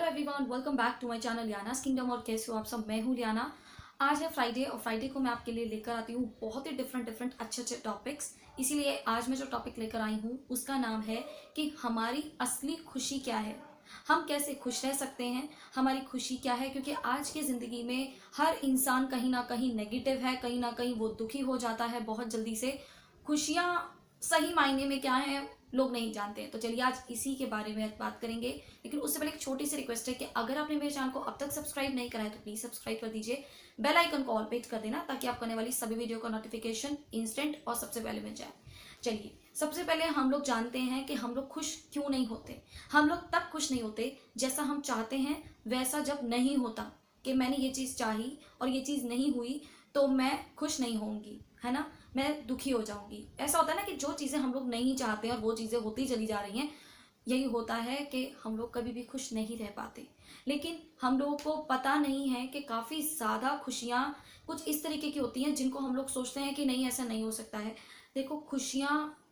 Everyone, welcome back to my channel Yana's kingdom. और कैसे हो आप सब? मैं हूँ लियाना। आज है फ्राइडे और फ्राइडे को मैं आपके लिए लेकर आती हूँ बहुत ही डिफरेंट अच्छे टॉपिक्स। इसीलिए आज मैं जो टॉपिक लेकर आई हूँ उसका नाम है कि हमारी असली खुशी क्या है, हम कैसे खुश रह सकते हैं, हमारी खुशी क्या है। क्योंकि आज की ज़िंदगी में हर इंसान कहीं ना कहीं नेगेटिव है, कहीं ना कहीं वो दुखी हो जाता है बहुत जल्दी से। खुशियाँ सही मायने में क्या है लोग नहीं जानते हैं। तो चलिए आज इसी के बारे में बात करेंगे। लेकिन उससे पहले एक छोटी सी रिक्वेस्ट है कि अगर आपने मेरे चैनल को अब तक सब्सक्राइब नहीं करा है तो प्लीज सब्सक्राइब कर दीजिए, बेल आइकन को ऑल पे कर देना ताकि आपको आने वाली सभी वीडियो का नोटिफिकेशन इंस्टेंट और सबसे पहले मिल जाए। चलिए, सबसे पहले हम लोग जानते हैं कि हम लोग खुश क्यों नहीं होते। हम लोग तब खुश नहीं होते जैसा हम चाहते हैं वैसा जब नहीं होता, कि मैंने ये चीज़ चाही और ये चीज़ नहीं हुई तो मैं खुश नहीं होंगी, है ना, मैं दुखी हो जाऊंगी। ऐसा होता है ना कि जो चीज़ें हम लोग नहीं चाहते और वो चीज़ें होती चली जा रही हैं, यही होता है कि हम लोग कभी भी खुश नहीं रह पाते। लेकिन हम लोगों को पता नहीं है कि काफ़ी ज़्यादा खुशियाँ कुछ इस तरीके की होती हैं जिनको हम लोग सोचते हैं कि नहीं ऐसा नहीं हो सकता है। देखो, खुशियाँ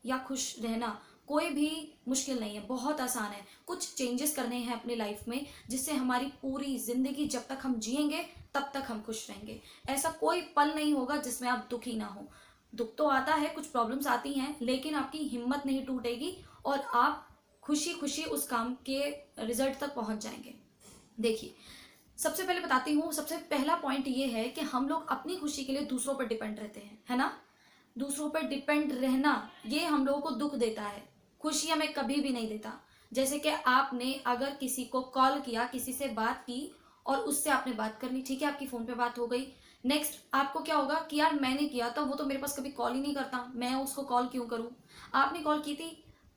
या खुश रहना कोई भी मुश्किल नहीं है, बहुत आसान है। कुछ चेंजेस करने हैं अपनी लाइफ में जिससे हमारी पूरी ज़िंदगी जब तक हम जिएंगे तब तक हम खुश रहेंगे। ऐसा कोई पल नहीं होगा जिसमें आप दुखी ना हो। दुख तो आता है, कुछ प्रॉब्लम्स आती हैं, लेकिन आपकी हिम्मत नहीं टूटेगी और आप खुशी खुशी उस काम के रिजल्ट तक पहुंच जाएंगे। देखिए, सबसे पहले बताती हूँ, सबसे पहला पॉइंट ये है कि हम लोग अपनी खुशी के लिए दूसरों पर डिपेंड रहते हैं, है ना। दूसरों पर डिपेंड रहना ये हम लोगों को दुख देता है, खुशी हमें कभी भी नहीं देता। जैसे कि आपने अगर किसी को कॉल किया, किसी से बात की और उससे आपने बात कर ली, ठीक है, आपकी फोन पे बात हो गई। नेक्स्ट आपको क्या होगा कि यार मैंने किया था, वो तो मेरे पास कभी कॉल ही नहीं करता, मैं उसको कॉल क्यों करूं। आपने कॉल की थी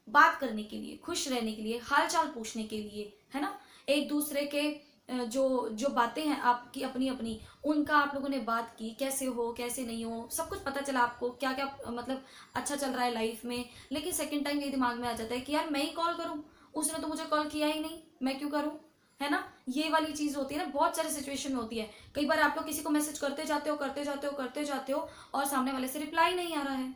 बात करने के लिए, खुश रहने के लिए, हाल चाल पूछने के लिए, है ना। एक दूसरे के जो जो बातें हैं आपकी अपनी अपनी, उनका आप लोगों ने बात की, कैसे हो कैसे नहीं हो, सब कुछ पता चला आपको, क्या क्या मतलब अच्छा चल रहा है लाइफ में। लेकिन सेकंड टाइम ये दिमाग में आ जाता है कि यार मैं ही कॉल करूं, उसने तो मुझे कॉल किया ही नहीं, मैं क्यों करूं, है ना। ये वाली चीज होती है ना, बहुत सारे सिचुएशन में होती है। कई बार आप लोग किसी को मैसेज करते जाते हो और सामने वाले से रिप्लाई नहीं आ रहा है,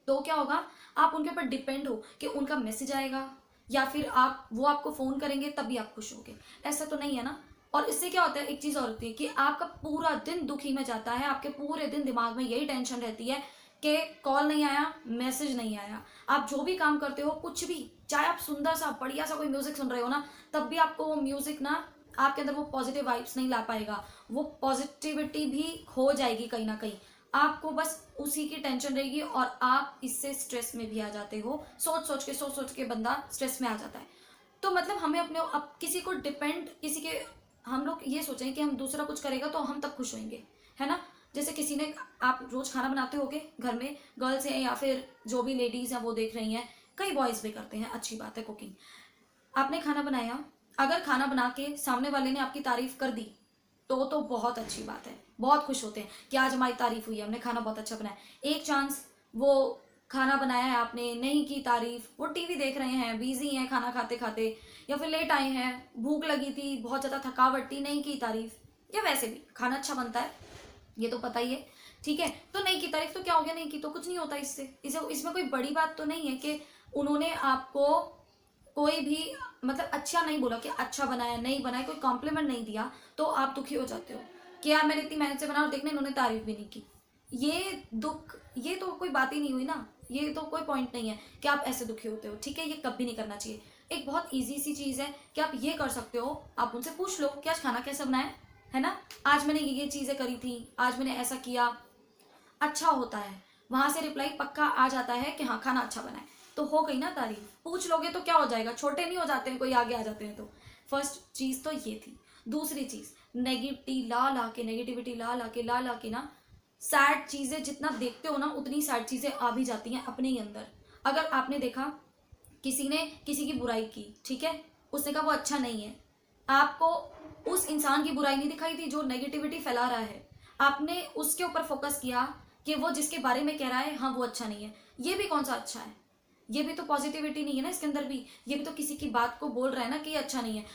तो क्या होगा, आप उनके ऊपर डिपेंड हो कि उनका मैसेज आएगा या फिर वो आपको फोन करेंगे तभी आप खुश होगे। ऐसा तो नहीं है ना। और इससे क्या होता है, एक चीज और होती है कि आपका पूरा दिन दुखी में जाता है, आपके पूरे दिन दिमाग में यही टेंशन रहती है कि कॉल नहीं आया, मैसेज नहीं आया। आप जो भी काम करते हो, कुछ भी, चाहे आप सुंदर सा बढ़िया सा कोई म्यूजिक सुन रहे हो ना, तब भी आपको वो म्यूजिक ना आपके अंदर वो पॉजिटिव वाइब्स नहीं ला पाएगा, वो पॉजिटिविटी भी खो जाएगी कहीं ना कहीं। आपको बस उसी की टेंशन रहेगी और आप इससे स्ट्रेस में भी आ जाते हो। सोच सोच के बंदा स्ट्रेस में आ जाता है। तो मतलब हमें अपने अब किसी को डिपेंड, किसी के, हम लोग ये सोचें कि हम दूसरा कुछ करेगा तो हम तब खुश होंगे, है ना। जैसे किसी ने, आप रोज खाना बनाते होगे घर में, गर्ल्स हैं या फिर जो भी लेडीज हैं वो देख रही हैं, कई बॉयज भी करते हैं, अच्छी बात है कुकिंग। आपने खाना बनाया, अगर खाना बना के सामने वाले ने आपकी तारीफ कर दी तो बहुत अच्छी बात है, बहुत खुश होते हैं कि आज हमारी तारीफ हुई है, हमने खाना बहुत अच्छा बनाया। एक चांस वो खाना बनाया है आपने, नहीं की तारीफ, वो टीवी देख रहे हैं, बिजी हैं खाना खाते खाते, या फिर लेट आए हैं, भूख लगी थी, बहुत ज्यादा थकावट थी, नहीं की तारीफ। या वैसे भी खाना अच्छा बनता है, ये तो पता ही है, ठीक है। तो नहीं की तारीफ तो क्या हो गया, नहीं की तो कुछ नहीं होता इससे, इसमें कोई बड़ी बात तो नहीं है कि उन्होंने आपको कोई भी मतलब अच्छा नहीं बोला कि अच्छा बनाया नहीं बनाया, कोई कॉम्प्लीमेंट नहीं दिया तो आप दुखी हो जाते हो कि यार मैंने इतनी मेहनत से बनाया और देखने इन्होंने तारीफ भी नहीं की। ये दुख, ये तो कोई बात ही नहीं हुई ना, ये तो कोई पॉइंट नहीं है कि आप ऐसे दुखी होते हो, ठीक है। ये कभी नहीं करना चाहिए। एक बहुत ईजी सी चीज है कि आप ये कर सकते हो, आप उनसे पूछ लो कि आज खाना कैसे बनाया, है ना, आज मैंने ये चीजें करी थी, आज मैंने ऐसा किया, अच्छा होता है। वहां से रिप्लाई पक्का आ जाता है कि हाँ खाना अच्छा बना है, तो हो गई ना तारीफ। पूछ लोगे तो क्या हो जाएगा, छोटे नहीं हो जाते हैं, कोई आगे आ जाते हैं। तो फर्स्ट चीज तो ये थी। दूसरी चीज, नेगेटिविटी ला ला के ना, सैड चीजें जितना देखते हो ना उतनी सैड चीजें आ भी जाती हैं अपने ही अंदर। अगर आपने देखा किसी ने किसी की बुराई की, ठीक है, उसने कहा वो अच्छा नहीं है, आपको उस इंसान की बुराई नहीं दिखाई थी जो नेगेटिविटी फैला रहा है, आपने उसके ऊपर फोकस किया कि वो जिसके बारे में कह रहा है हाँ वो अच्छा नहीं है। ये भी कौन सा अच्छा है, ये भी तो पॉजिटिविटी नहीं है ना इसके अंदर भी, ये भी तो किसी की बात को बोल रहा है ना कि ये अच्छा नहीं है।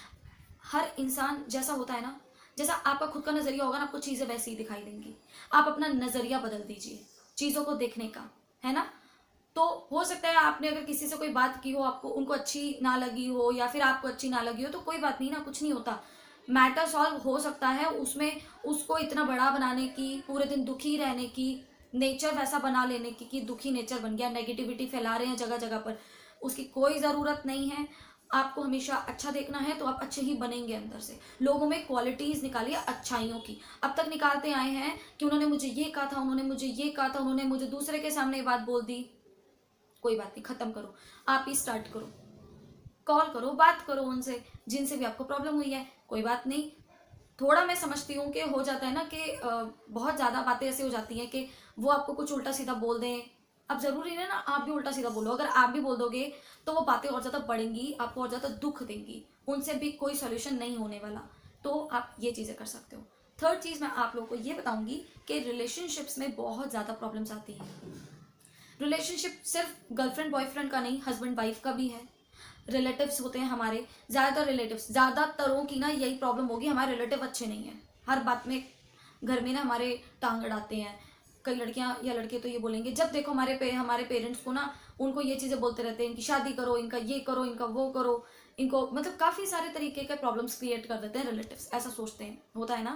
हर इंसान जैसा होता है ना, जैसा आपका खुद का नजरिया होगा ना, आपको चीजें वैसी ही दिखाई देंगी। आप अपना नजरिया बदल दीजिए चीजों को देखने का, है ना। तो हो सकता है आपने अगर किसी से कोई बात की हो, आपको उनको अच्छी ना लगी हो या फिर आपको अच्छी ना लगी हो, तो कोई बात नहीं ना, कुछ नहीं होता, मैटर सॉल्व हो सकता है। उसमें उसको इतना बड़ा बनाने की, पूरे दिन दुखी रहने की, नेचर वैसा बना लेने की कि दुखी नेचर बन गया, नेगेटिविटी फैला रहे हैं जगह जगह पर, उसकी कोई ज़रूरत नहीं है। आपको हमेशा अच्छा देखना है तो आप अच्छे ही बनेंगे अंदर से। लोगों में क्वालिटीज़ निकालिए अच्छाइयों की। अब तक निकालते आए हैं कि उन्होंने मुझे ये कहा था, उन्होंने मुझे ये कहा था, उन्होंने मुझे दूसरे के सामने ये बात बोल दी, कोई बात नहीं, खत्म करो, आप ही स्टार्ट करो, कॉल करो, बात करो उनसे जिनसे भी आपको प्रॉब्लम हुई है, कोई बात नहीं। थोड़ा मैं समझती हूँ कि हो जाता है ना कि बहुत ज़्यादा बातें ऐसी हो जाती हैं कि वो आपको कुछ उल्टा सीधा बोल दें। अब ज़रूरी नहीं ना आप भी उल्टा सीधा बोलो, अगर आप भी बोल दोगे तो वो बातें और ज़्यादा बढ़ेंगी, आपको और ज़्यादा दुख देंगी, उनसे भी कोई सोल्यूशन नहीं होने वाला। तो आप ये चीज़ें कर सकते हो। थर्ड चीज़ मैं आप लोगों को ये बताऊंगी कि रिलेशनशिप्स में बहुत ज़्यादा प्रॉब्लम्स आती हैं। रिलेशनशिप सिर्फ गर्लफ्रेंड बॉयफ्रेंड का नहीं, हस्बैंड वाइफ का भी है। रिलेटिव्स होते हैं हमारे, ज़्यादातर रिलेटिव्स, ज़्यादातरों की ना यही प्रॉब्लम होगी, हमारे रिलेटिव अच्छे नहीं हैं। हर बात में घर में ना हमारे टांग अड़ाते हैं। कई लड़कियां या लड़के तो ये बोलेंगे, जब देखो हमारे पेरेंट्स को ना, उनको ये चीज़ें बोलते रहते हैं, इनकी शादी करो, इनका ये करो, इनका वो करो, इनको मतलब काफ़ी सारे तरीके के प्रॉब्लम्स क्रिएट कर देते हैं रिलेटिव्स। ऐसा सोचते हैं, होता है ना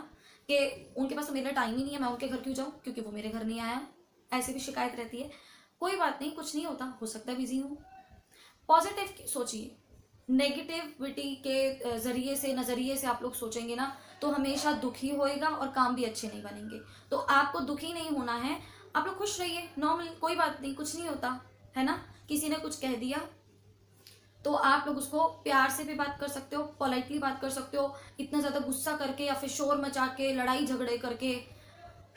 कि उनके पास तो मेरा टाइम ही नहीं है, मैं उनके घर क्यों जाऊँ क्योंकि वो मेरे घर नहीं आया। ऐसी भी शिकायत रहती है। कोई बात नहीं, कुछ नहीं होता, हो सकता है बिजी हूँ। पॉजिटिव सोचिए। नेगेटिविटी के जरिए से, नज़रिए से आप लोग सोचेंगे ना तो हमेशा दुखी होएगा और काम भी अच्छे नहीं बनेंगे। तो आपको दुखी नहीं होना है, आप लोग खुश रहिए, नॉर्मल, कोई बात नहीं, कुछ नहीं होता है ना। किसी ने कुछ कह दिया तो आप लोग उसको प्यार से भी बात कर सकते हो, पोलाइटली बात कर सकते हो। इतना ज़्यादा गुस्सा करके या फिर शोर मचा के, लड़ाई झगड़े करके,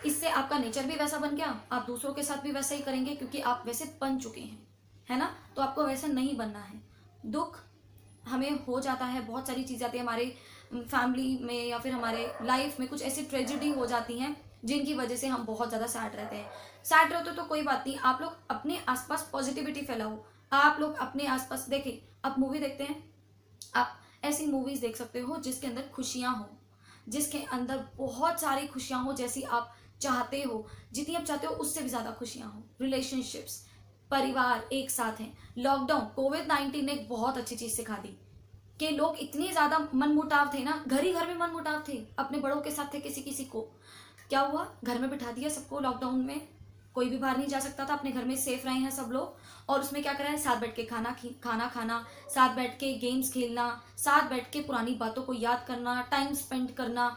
इससे आपका नेचर भी वैसा बन गया, आप दूसरों के साथ भी वैसा ही करेंगे क्योंकि आप वैसे बन चुके हैं, है ना। तो आपको वैसा नहीं बनना है। दुख हमें हो जाता है, बहुत सारी चीज़ें आती है हमारे फैमिली में या फिर हमारे लाइफ में, कुछ ऐसी ट्रेजिडी हो जाती हैं जिनकी वजह से हम बहुत ज़्यादा सैड रहते हैं। सैड रहते हो तो कोई बात नहीं, आप लोग अपने आसपास पॉजिटिविटी फैलाओ। आप लोग अपने आसपास देखें, आप मूवी देखते हैं, आप ऐसी मूवीज देख सकते हो जिसके अंदर खुशियां हो, जिसके अंदर बहुत सारी खुशियां हो, जैसी आप चाहते हो, जितनी आप चाहते हो उससे भी ज्यादा खुशियां हो। रिलेशनशिप्स, परिवार एक साथ हैं। लॉकडाउन, कोविड-19 ने एक बहुत अच्छी चीज सिखा दी कि लोग इतने ज्यादा मनमुटाव थे ना, घर ही घर में मनमुटाव थे, अपने बड़ों के साथ थे, किसी किसी को क्या हुआ, घर में बिठा दिया सबको लॉकडाउन में, कोई भी बाहर नहीं जा सकता था, अपने घर में सेफ रहे हैं सब लोग। और उसमें क्या करा है, साथ बैठ के खाना खाना, साथ बैठ के गेम्स खेलना, साथ बैठ के पुरानी बातों को याद करना, टाइम स्पेंड करना,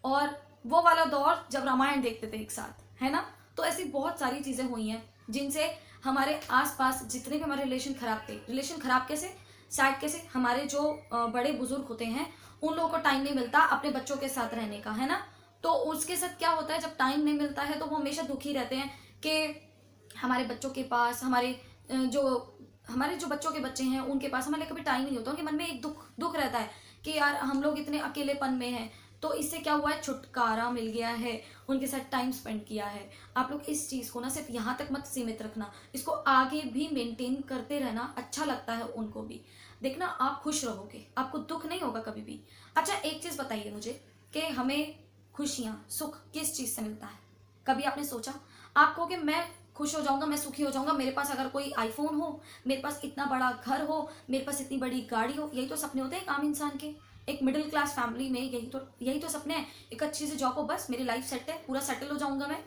और वो वाला दौर जब रामायण देखते थे एक साथ, है ना। तो ऐसी बहुत सारी चीजें हुई हैं जिनसे हमारे आसपास जितने भी हमारे रिलेशन खराब थे, रिलेशन खराब कैसे, सैड कैसे, हमारे जो बड़े बुजुर्ग होते हैं उन लोगों को टाइम नहीं मिलता अपने बच्चों के साथ रहने का, है ना। तो उसके साथ क्या होता है, जब टाइम नहीं मिलता है तो वो हमेशा दुखी रहते हैं कि हमारे बच्चों के पास, हमारे जो बच्चों के बच्चे हैं उनके पास हमारे लिए कभी टाइम ही नहीं होता। उनके मन में एक दुख दुख रहता है कि यार हम लोग इतने अकेलेपन में हैं। तो इससे क्या हुआ है, छुटकारा मिल गया है, उनके साथ टाइम स्पेंड किया है। आप लोग इस चीज़ को ना सिर्फ यहाँ तक मत सीमित रखना, इसको आगे भी मेंटेन करते रहना, अच्छा लगता है उनको भी। देखना आप खुश रहोगे, आपको दुख नहीं होगा कभी भी। अच्छा एक चीज़ बताइए मुझे कि हमें खुशियाँ, सुख किस चीज़ से मिलता है। कभी आपने सोचा, आप कहोगे मैं खुश हो जाऊंगा, मैं सुखी हो जाऊंगा, मेरे पास अगर कोई आईफोन हो, मेरे पास इतना बड़ा घर हो, मेरे पास इतनी बड़ी गाड़ी हो। यही तो सपने होते हैं एक आम इंसान के, एक मिडिल क्लास फैमिली में यही तो सपने हैं। एक अच्छी सी जॉब हो, बस मेरी लाइफ सेट है, पूरा सेटल हो जाऊंगा, मैं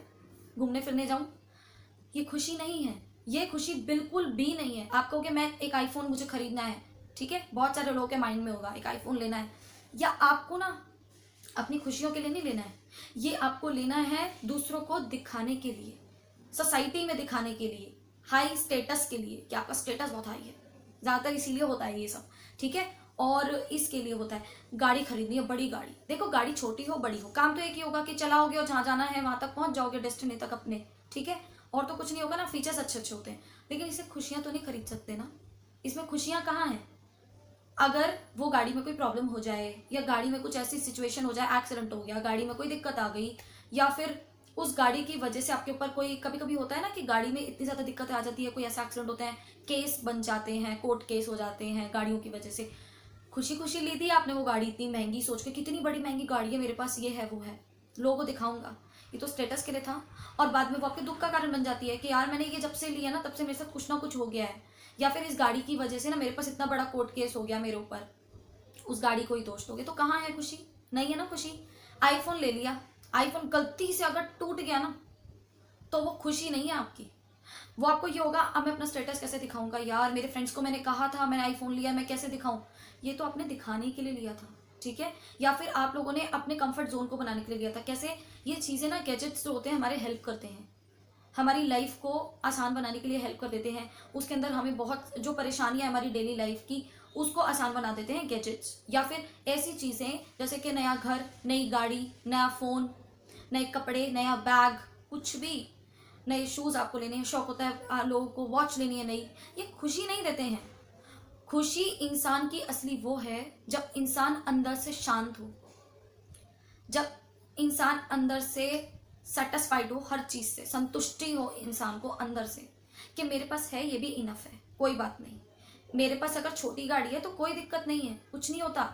घूमने फिरने जाऊं। ये खुशी नहीं है, ये खुशी बिल्कुल भी नहीं है। आप कहोगे मैं एक आईफोन मुझे खरीदना है, ठीक है, बहुत सारे लोगों के माइंड में होगा एक आईफोन लेना है। या आपको ना अपनी खुशियों के लिए नहीं लेना है, ये आपको लेना है दूसरों को दिखाने के लिए, सोसाइटी में दिखाने के लिए, हाई स्टेटस के लिए कि आपका स्टेटस बहुत हाई है। ज़्यादातर इसीलिए होता है ये सब, ठीक है। और इसके लिए होता है, गाड़ी खरीदनी है, बड़ी गाड़ी। देखो गाड़ी छोटी हो बड़ी हो, काम तो एक ही होगा कि चलाओगे और जहाँ जाना है वहाँ तक पहुँच जाओगे, डेस्टिनी तक अपने, ठीक है। और तो कुछ नहीं होगा ना, फीचर्स अच्छे अच्छे होते हैं। लेकिन इससे खुशियाँ तो नहीं खरीद सकते ना, इसमें खुशियाँ कहाँ हैं। अगर वो गाड़ी में कोई प्रॉब्लम हो जाए, या गाड़ी में कुछ ऐसी सिचुएशन हो जाए, एक्सीडेंट हो गया, गाड़ी में कोई दिक्कत आ गई, या फिर उस गाड़ी की वजह से आपके ऊपर कोई, कभी कभी होता है ना कि गाड़ी में इतनी ज़्यादा दिक्कत आ जाती है, कोई ऐसा एक्सीडेंट होता है, केस बन जाते हैं, कोर्ट केस हो जाते हैं गाड़ियों की वजह से। खुशी खुशी ली थी आपने वो गाड़ी, इतनी महंगी, सोच के कितनी बड़ी महंगी गाड़ी है मेरे पास, ये है वो है, लोगों को दिखाऊंगा, ये तो स्टेटस के लिए था, और बाद में वो आपके दुख का कारण बन जाती है कि यार मैंने ये जब से लिया ना तब से मेरे साथ कुछ ना कुछ हो गया है, या फिर इस गाड़ी की वजह से ना मेरे पास इतना बड़ा कोर्ट केस हो गया मेरे ऊपर, उस गाड़ी को ही दोष दोगे तो कहाँ है खुशी? नहीं है ना खुशी। आईफोन ले लिया, आईफोन गलती से अगर टूट गया ना तो वो खुशी नहीं है आपकी। वो आपको ये होगा अब मैं अपना स्टेटस कैसे दिखाऊंगा, यार मेरे फ्रेंड्स को मैंने कहा था मैंने आईफोन लिया, मैं कैसे दिखाऊं? ये तो आपने दिखाने के लिए लिया था, ठीक है। या फिर आप लोगों ने अपने कंफर्ट जोन को बनाने के लिए लिया था। कैसे? ये चीजें ना, गैजेट्स जो होते हैं हमारे हेल्प करते हैं, हमारी लाइफ को आसान बनाने के लिए हेल्प कर देते हैं। उसके अंदर हमें बहुत जो परेशानियां हमारी डेली लाइफ की उसको आसान बना देते हैं गैजेट्स। या फिर ऐसी चीजें जैसे कि नया घर, नई गाड़ी, नया फोन, नए कपड़े, नया बैग, कुछ भी, नए शूज आपको लेने हैं, शौक होता है लोगों को वॉच लेनी है नई, ये खुशी नहीं देते हैं। खुशी इंसान की असली वो है जब इंसान अंदर से शांत हो, जब इंसान अंदर से सेटिस्फाइड हो, हर चीज से संतुष्टि हो इंसान को अंदर से कि मेरे पास है ये भी इनफ है, कोई बात नहीं। मेरे पास अगर छोटी गाड़ी है तो कोई दिक्कत नहीं है, कुछ नहीं होता।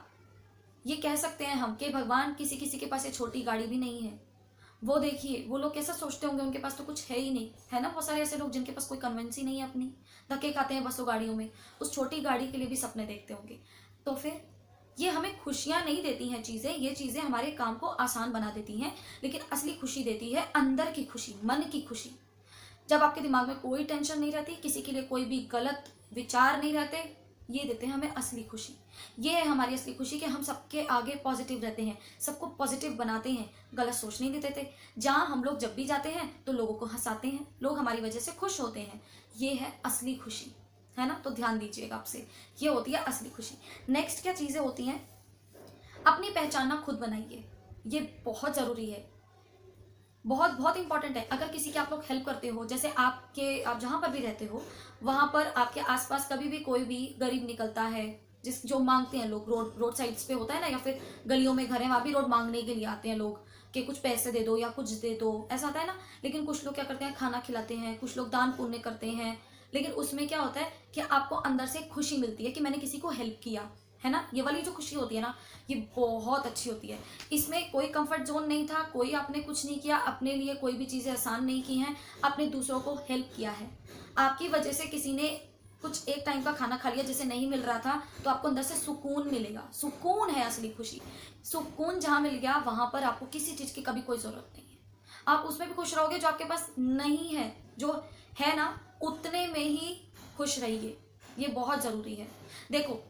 ये कह सकते हैं हम कि भगवान किसी किसी के पास ये छोटी गाड़ी भी नहीं है। वो देखिए वो लोग कैसा सोचते होंगे, उनके पास तो कुछ है ही नहीं, है ना। बहुत सारे ऐसे लोग जिनके पास कोई कन्वेंस ही नहीं है अपनी, धक्के खाते हैं बसों गाड़ियों में, उस छोटी गाड़ी के लिए भी सपने देखते होंगे। तो फिर ये हमें खुशियां नहीं देती हैं चीजें, ये चीजें हमारे काम को आसान बना देती हैं, लेकिन असली खुशी देती है अंदर की खुशी, मन की खुशी। जब आपके दिमाग में कोई टेंशन नहीं रहती, किसी के लिए कोई भी गलत विचार नहीं रहते, ये देते हैं हमें असली खुशी। ये है हमारी असली खुशी कि हम सबके आगे पॉजिटिव रहते हैं, सबको पॉजिटिव बनाते हैं, गलत सोच नहीं देते थे। जहाँ हम लोग जब भी जाते हैं तो लोगों को हंसाते हैं, लोग हमारी वजह से खुश होते हैं, ये है असली खुशी, है ना। तो ध्यान दीजिएगा आपसे, ये होती है असली खुशी। नेक्स्ट क्या चीजें होती हैं? अपनी पहचान ना खुद बनाइए, ये बहुत जरूरी है, बहुत बहुत इंपॉर्टेंट है। अगर किसी की आप लोग हेल्प करते हो, जैसे आप जहां पर भी रहते हो वहां पर आपके आसपास कभी भी कोई भी गरीब निकलता है, जिस जो मांगते हैं लोग, रोड साइड्स पे होता है ना, या फिर गलियों में घर है वहां भी रोड मांगने के लिए आते हैं लोग कि कुछ पैसे दे दो या कुछ दे दो, ऐसा होता है ना। लेकिन कुछ लोग क्या करते हैं, खाना खिलाते हैं, कुछ लोग दान पुण्य करते हैं, लेकिन उसमें क्या होता है कि आपको अंदर से खुशी मिलती है कि मैंने किसी को हेल्प किया, है ना। ये वाली जो खुशी होती है ना, ये बहुत अच्छी होती है। इसमें कोई कंफर्ट जोन नहीं था, कोई आपने कुछ नहीं किया, अपने लिए कोई भी चीजें आसान नहीं की हैं, आपने दूसरों को हेल्प किया है। आपकी वजह से किसी ने कुछ एक टाइम का खाना खा लिया जिसे नहीं मिल रहा था, तो आपको अंदर से सुकून मिलेगा। सुकून है असली खुशी। सुकून जहां मिल गया वहां पर आपको किसी चीज की कभी कोई जरूरत नहीं है। आप उसमें भी खुश रहोगे जो आपके पास नहीं है, जो है ना उतने में ही खुश रहिए, ये बहुत जरूरी है। देखो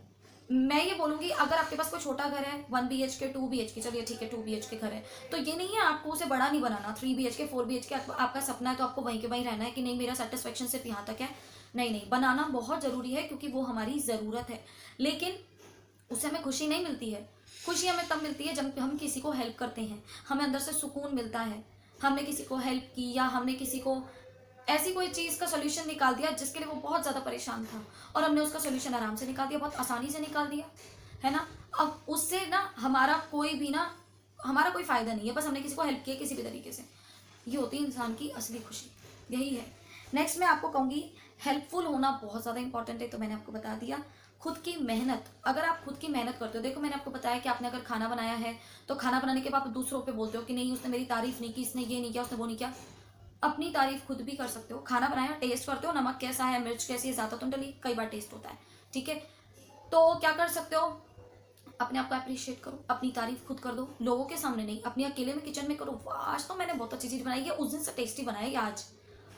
मैं ये बोलूंगी, अगर आपके पास कोई छोटा घर है 1 BHK 2 BHK, चलिए ठीक है 2 BHK घर है, तो ये नहीं है आपको उसे बड़ा नहीं बनाना, 3 BHK 4 BHK आपका सपना है तो आपको वहीं के वहीं रहना है कि नहीं मेरा सेटिस्फेक्शन सिर्फ यहाँ तक है। नहीं नहीं, बनाना बहुत जरूरी है क्योंकि वो हमारी जरूरत है, लेकिन उससे हमें खुशी नहीं मिलती है। खुशी हमें तब मिलती है जब हम किसी को हेल्प करते हैं, हमें अंदर से सुकून मिलता है। हमने किसी को हेल्प की या हमने किसी को ऐसी कोई चीज का सोल्यूशन निकाल दिया जिसके लिए वो बहुत ज्यादा परेशान था, और हमने उसका सोल्यूशन आराम से निकाल दिया, बहुत आसानी से निकाल दिया, है ना। अब उससे ना हमारा कोई फायदा नहीं है, बस हमने किसी को हेल्प किया किसी भी तरीके से। ये होती है इंसान की असली खुशी, यही है। नेक्स्ट मैं आपको कहूंगी, हेल्पफुल होना बहुत ज्यादा इंपॉर्टेंट है, तो मैंने आपको बता दिया। खुद की मेहनत, अगर आप खुद की मेहनत करते हो, देखो मैंने आपको बताया कि आपने अगर खाना बनाया है तो खाना बनाने के बाद आप दूसरों पे बोलते हो कि नहीं उसने मेरी तारीफ नहीं की, इसने ये नहीं किया, उसने वो नहीं किया। अपनी तारीफ खुद भी कर सकते हो। खाना बनाया, टेस्ट करते हो, नमक कैसा है, मिर्च कैसी है, ज्यादा तो नहीं डली, कई बार टेस्ट होता है, ठीक है। तो क्या कर सकते हो, अपने आप को अप्रिशिएट करो, अपनी तारीफ खुद कर दो, लोगों के सामने नहीं, अपनी अकेले में किचन में करो, वाह आज तो मैंने बहुत अच्छी चीज बनाई है, उस दिन से टेस्टी बनाया है आज।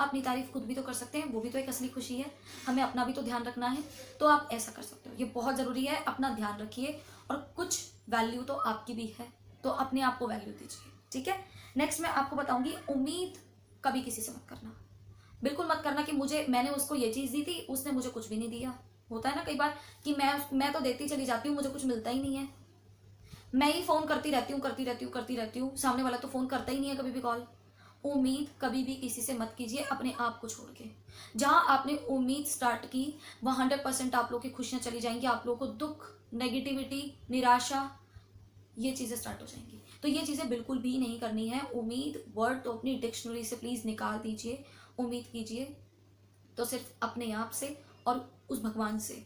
अपनी तारीफ खुद भी तो कर सकते हैं, वो भी तो एक असली खुशी है। हमें अपना भी तो ध्यान रखना है, तो आप ऐसा कर सकते हो, ये बहुत जरूरी है। अपना ध्यान रखिए, और कुछ वैल्यू तो आपकी भी है, तो अपने आप को वैल्यू दीजिए, ठीक है। नेक्स्ट मैं आपको बताऊंगी, उम्मीद कभी किसी से मत करना, बिल्कुल मत करना कि मैंने उसको ये चीज दी थी, उसने मुझे कुछ भी नहीं दिया। होता है ना कई बार कि मैं तो देती चली जाती हूँ, मुझे कुछ मिलता ही नहीं है, मैं ही फोन करती रहती हूँ, सामने वाला तो फोन करता ही नहीं है कभी भी कॉल। उम्मीद कभी भी किसी से मत कीजिए, अपने आप को छोड़ के। जहां आपने उम्मीद स्टार्ट की वहां 100% आप लोग की खुशियां चली जाएंगी, आप लोगों को दुख, नेगेटिविटी, निराशा, ये चीजें स्टार्ट हो जाएंगी। तो ये चीजें बिल्कुल भी नहीं करनी है। उम्मीद वर्ड तो अपनी डिक्शनरी से प्लीज निकाल दीजिए। उम्मीद कीजिए तो सिर्फ अपने आप से और उस भगवान से,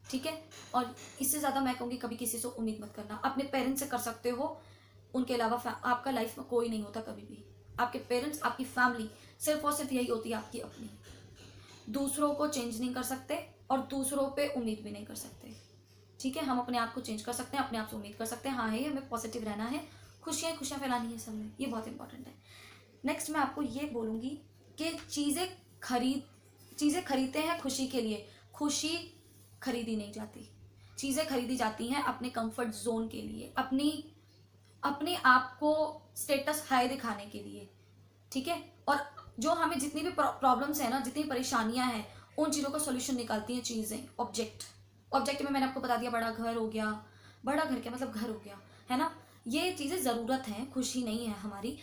ठीक है। और इससे ज्यादा मैं कहूंगी कभी किसी से उम्मीद मत करना। अपने पेरेंट्स से कर सकते हो, उनके अलावा आपका लाइफ में कोई नहीं होता कभी भी। आपके पेरेंट्स, आपकी फैमिली सिर्फ और सिर्फ यही होती है आपकी अपनी। दूसरों को चेंज नहीं कर सकते और दूसरों पे उम्मीद भी नहीं कर सकते। ठीक है, हम अपने आप को चेंज कर सकते हैं, अपने आप से उम्मीद कर सकते हैं। हाँ है, हमें पॉजिटिव रहना है, खुशियाँ खुशियाँ फैलानी है सब में, ये बहुत इंपॉर्टेंट है। नेक्स्ट मैं आपको ये बोलूँगी कि चीज़ें खरीदते हैं खुशी के लिए, खुशी खरीदी नहीं जाती। चीज़ें खरीदी जाती हैं अपने कंफर्ट जोन के लिए, अपने आप को स्टेटस हाई दिखाने के लिए। ठीक है, और जो हमें जितनी भी प्रॉब्लम्स है ना, जितनी परेशानियां हैं, उन चीज़ों का सोल्यूशन निकालती हैं चीज़ें, ऑब्जेक्ट में मैंने आपको बता दिया, बड़ा घर हो गया, बड़ा घर क्या मतलब घर हो गया, है ना। ये चीज़ें ज़रूरत हैं, खुशी नहीं है हमारी।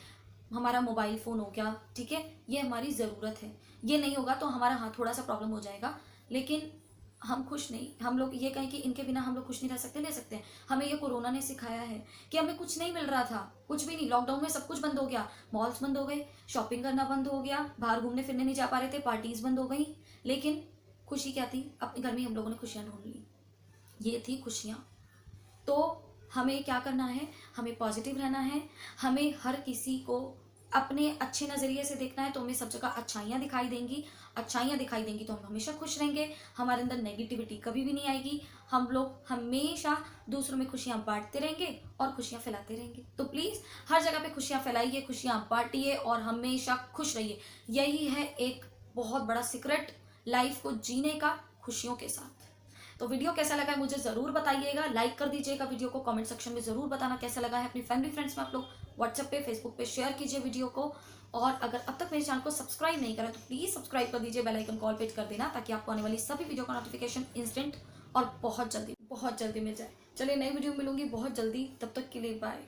हमारा मोबाइल फ़ोन हो गया, ठीक है, ये हमारी ज़रूरत है। ये नहीं होगा तो हमारा हाँ थोड़ा सा प्रॉब्लम हो जाएगा, लेकिन हम खुश नहीं, हम लोग ये कहें कि इनके बिना हम लोग खुश नहीं रह सकते, ले सकते हैं। हमें ये कोरोना ने सिखाया है कि हमें कुछ नहीं मिल रहा था, कुछ भी नहीं। लॉकडाउन में सब कुछ बंद हो गया, मॉल्स बंद हो गए, शॉपिंग करना बंद हो गया, बाहर घूमने फिरने नहीं जा पा रहे थे, पार्टीज बंद हो गई, लेकिन खुशी क्या थी? अपने घर में हम लोगों ने खुशियाँ ढूंढ ली, ये थी खुशियाँ। तो हमें क्या करना है? हमें पॉजिटिव रहना है, हमें हर किसी को अपने अच्छे नज़रिए से देखना है, तो हमें सब जगह अच्छाइयाँ दिखाई देंगी। अच्छाइयाँ दिखाई देंगी तो हम हमेशा खुश रहेंगे, हमारे अंदर नेगेटिविटी कभी भी नहीं आएगी। हम लोग हमेशा दूसरों में खुशियाँ बांटते रहेंगे और खुशियाँ फैलाते रहेंगे। तो प्लीज़ हर जगह पे खुशियाँ फैलाइए, खुशियाँ बांटिए और हमेशा खुश रहिए। यही है एक बहुत बड़ा सीक्रेट लाइफ को जीने का, खुशियों के साथ। तो वीडियो कैसा लगा है मुझे ज़रूर बताइएगा, लाइक कर दीजिएगा वीडियो को, कमेंट सेक्शन में ज़रूर बताना कैसा लगा है। अपनी फैमिली फ्रेंड्स में आप लोग व्हाट्सएप पे, फेसबुक पे शेयर कीजिए वीडियो को। और अगर अब तक मेरे चैनल को सब्सक्राइब नहीं करा तो प्लीज़ सब्सक्राइब कर दीजिए, बेल आइकन कॉल पे कर देना, ताकि आपको आने वाली सभी वीडियो का नोटिफिकेशन इंस्टेंट और बहुत जल्दी मिल जाए। चलिए नई वीडियो मिलूंगी बहुत जल्दी, तब तक के लिए बाय।